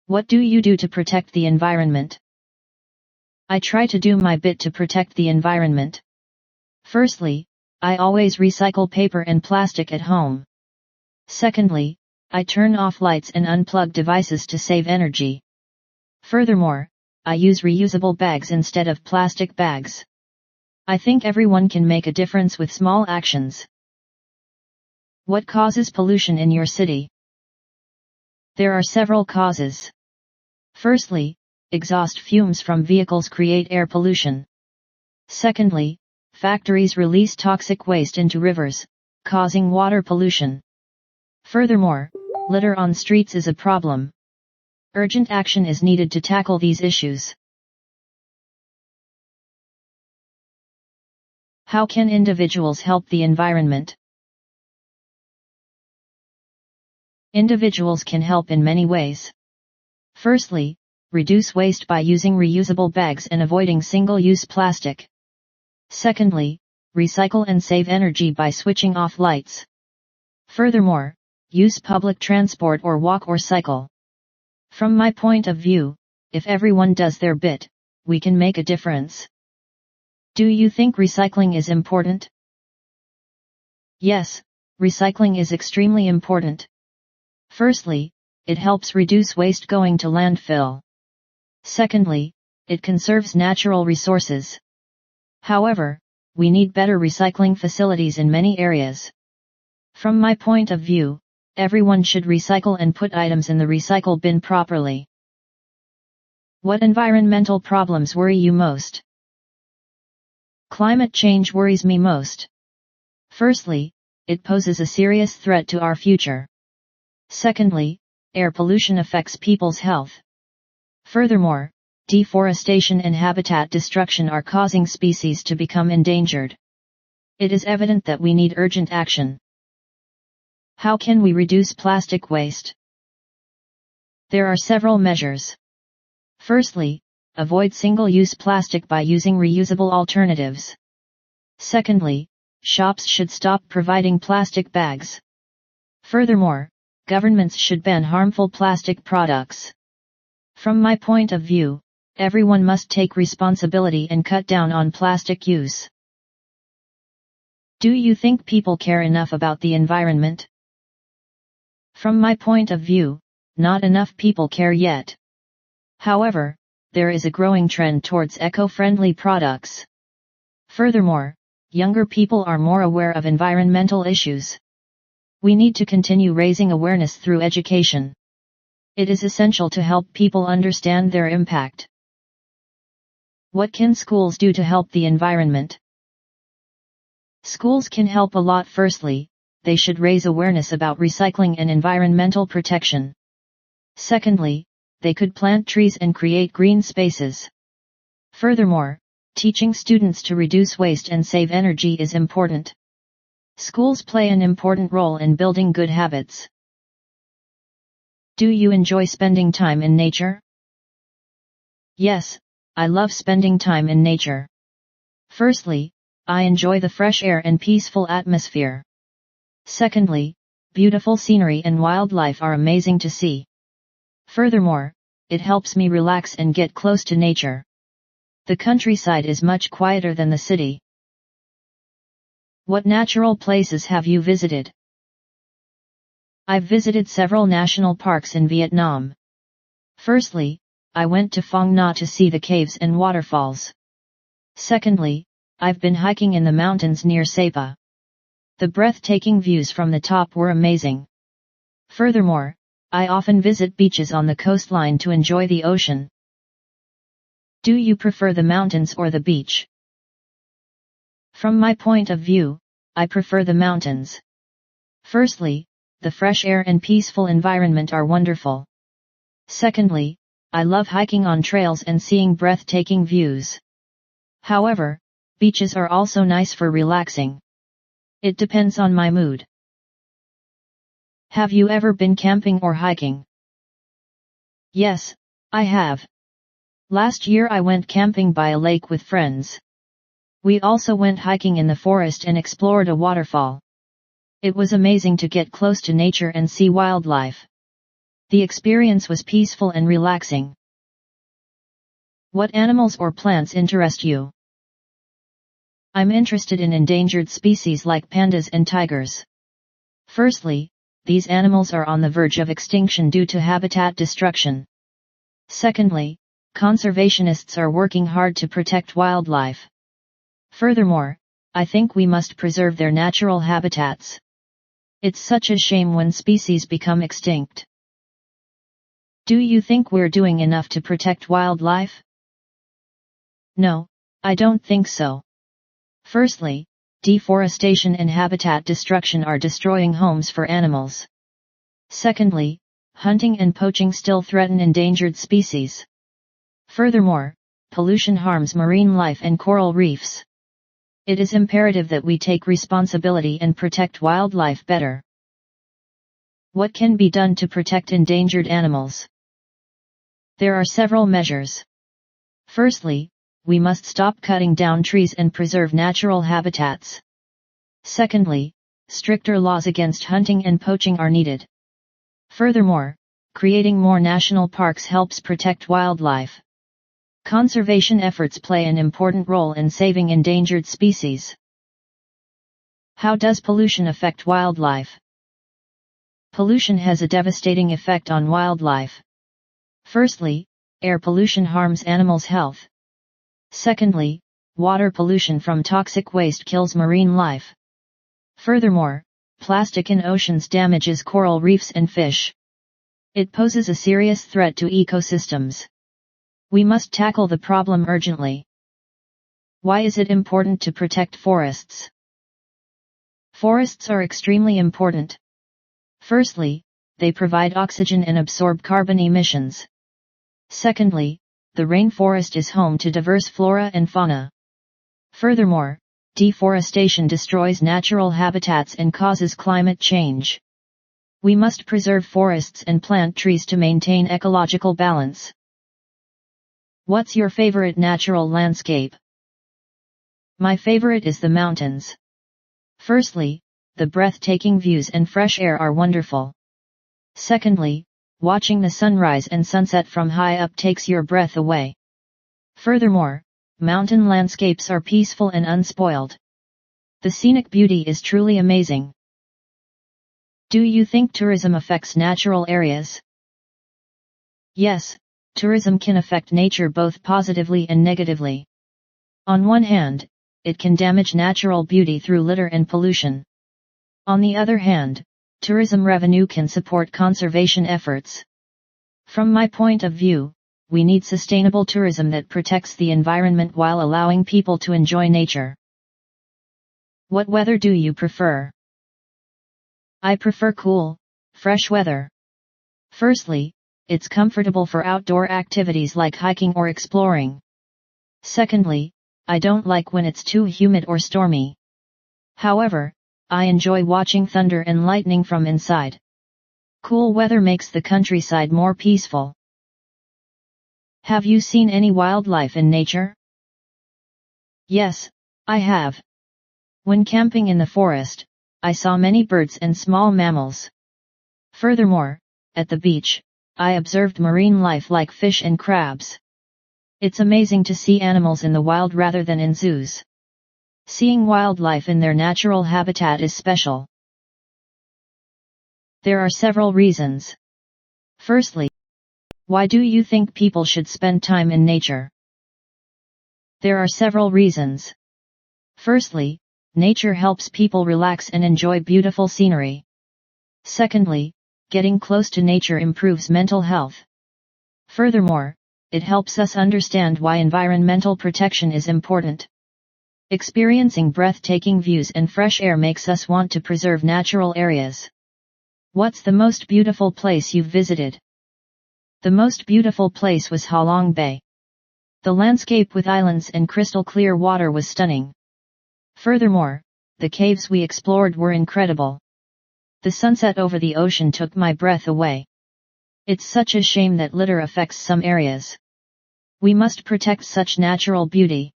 What do you do to protect the environment? I try to do my bit to protect the environment. Firstly, I always recycle paper and plastic at home. Secondly, I turn off lights and unplug devices to save energy. Furthermore, I use reusable bags instead of plastic bags. I think everyone can make a difference with small actions. What causes pollution in your city? There are several causes. Firstly, exhaust fumes from vehicles create air pollution. Secondly, factories release toxic waste into rivers, causing water pollution. Furthermore, litter on streets is a problem. Urgent action is needed to tackle these issues. How can individuals help the environment? Individuals can help in many ways. Firstly, reduce waste by using reusable bags and avoiding single-use plastic. Secondly, recycle and save energy by switching off lights. Furthermore, use public transport or walk or cycle. From my point of view, if everyone does their bit, we can make a difference. Do you think recycling is important? Yes, recycling is extremely important. Firstly, it helps reduce waste going to landfill. Secondly, it conserves natural resources. However, we need better recycling facilities in many areas. From my point of view, everyone should recycle and put items in the recycle bin properly. What environmental problems worry you most? Climate change worries me most. Firstly, it poses a serious threat to our future. Secondly, air pollution affects people's health. Furthermore, deforestation and habitat destruction are causing species to become endangered. It is evident that we need urgent action. How can we reduce plastic waste? There are several measures. Firstly, avoid single-use plastic by using reusable alternatives. Secondly, shops should stop providing plastic bags. Furthermore, governments should ban harmful plastic products. From my point of view, everyone must take responsibility and cut down on plastic use. Do you think people care enough about the environment? From my point of view, not enough people care yet. However, there is a growing trend towards eco-friendly products. Furthermore, younger people are more aware of environmental issues. We need to continue raising awareness through education. It is essential to help people understand their impact. What can schools do to help the environment? Schools can help a lot. Firstly, they should raise awareness about recycling and environmental protection. Secondly, they could plant trees and create green spaces. Furthermore, teaching students to reduce waste and save energy is important. Schools play an important role in building good habits. Do you enjoy spending time in nature? Yes, I love spending time in nature. Firstly, I enjoy the fresh air and peaceful atmosphere. Secondly, beautiful scenery and wildlife are amazing to see. Furthermore, it helps me relax and get close to nature. The countryside is much quieter than the city. What natural places have you visited? I've visited several national parks in Vietnam. Firstly, I went to Phong Nha to see the caves and waterfalls. Secondly, I've been hiking in the mountains near Sapa. The breathtaking views from the top were amazing. Furthermore, I often visit beaches on the coastline to enjoy the ocean. Do you prefer the mountains or the beach? From my point of view, I prefer the mountains. Firstly, the fresh air and peaceful environment are wonderful. Secondly, I love hiking on trails and seeing breathtaking views. However, beaches are also nice for relaxing. It depends on my mood. Have you ever been camping or hiking? Yes, I have. Last year I went camping by a lake with friends. We also went hiking in the forest and explored a waterfall. It was amazing to get close to nature and see wildlife. The experience was peaceful and relaxing. What animals or plants interest you? I'm interested in endangered species like pandas and tigers. Firstly, these animals are on the verge of extinction due to habitat destruction. Secondly, conservationists are working hard to protect wildlife. Furthermore, I think we must preserve their natural habitats. It's such a shame when species become extinct. Do you think we're doing enough to protect wildlife? No, I don't think so. Firstly, deforestation and habitat destruction are destroying homes for animals. Secondly, hunting and poaching still threaten endangered species. Furthermore, pollution harms marine life and coral reefs. It is imperative that we take responsibility and protect wildlife better. What can be done to protect endangered animals? There are several measures. Firstly, we must stop cutting down trees and preserve natural habitats. Secondly, stricter laws against hunting and poaching are needed. Furthermore, creating more national parks helps protect wildlife. Conservation efforts play an important role in saving endangered species. How does pollution affect wildlife? Pollution has a devastating effect on wildlife. Firstly, air pollution harms animals' health. Secondly, water pollution from toxic waste kills marine life. Furthermore, plastic in oceans damages coral reefs and fish. It poses a serious threat to ecosystems. We must tackle the problem urgently. Why is it important to protect forests? Forests are extremely important. Firstly, they provide oxygen and absorb carbon emissions. Secondly, the rainforest is home to diverse flora and fauna. Furthermore, deforestation destroys natural habitats and causes climate change. We must preserve forests and plant trees to maintain ecological balance. What's your favorite natural landscape? My favorite is the mountains. Firstly, the breathtaking views and fresh air are wonderful. Secondly, watching the sunrise and sunset from high up takes your breath away. Furthermore, mountain landscapes are peaceful and unspoiled. The scenic beauty is truly amazing. Do you think tourism affects natural areas? Yes, tourism can affect nature both positively and negatively. On one hand, it can damage natural beauty through litter and pollution. On the other hand, tourism revenue can support conservation efforts. From my point of view, we need sustainable tourism that protects the environment while allowing people to enjoy nature. What weather do you prefer? I prefer cool, fresh weather. Firstly, it's comfortable for outdoor activities like hiking or exploring. Secondly, I don't like when it's too humid or stormy. However, I enjoy watching thunder and lightning from inside. Cool weather makes the countryside more peaceful. Have you seen any wildlife in nature? Yes, I have. When camping in the forest, I saw many birds and small mammals. Furthermore, at the beach, I observed marine life like fish and crabs. It's amazing to see animals in the wild rather than in zoos. Seeing wildlife in their natural habitat is special. There are several reasons. Firstly, why do you think people should spend time in nature? There are several reasons. Firstly, nature helps people relax and enjoy beautiful scenery. Secondly, getting close to nature improves mental health. Furthermore, it helps us understand why environmental protection is important. Experiencing breathtaking views and fresh air makes us want to preserve natural areas. What's the most beautiful place you've visited? The most beautiful place was Halong Bay. The landscape with islands and crystal clear water was stunning. Furthermore, the caves we explored were incredible. The sunset over the ocean took my breath away. It's such a shame that litter affects some areas. We must protect such natural beauty.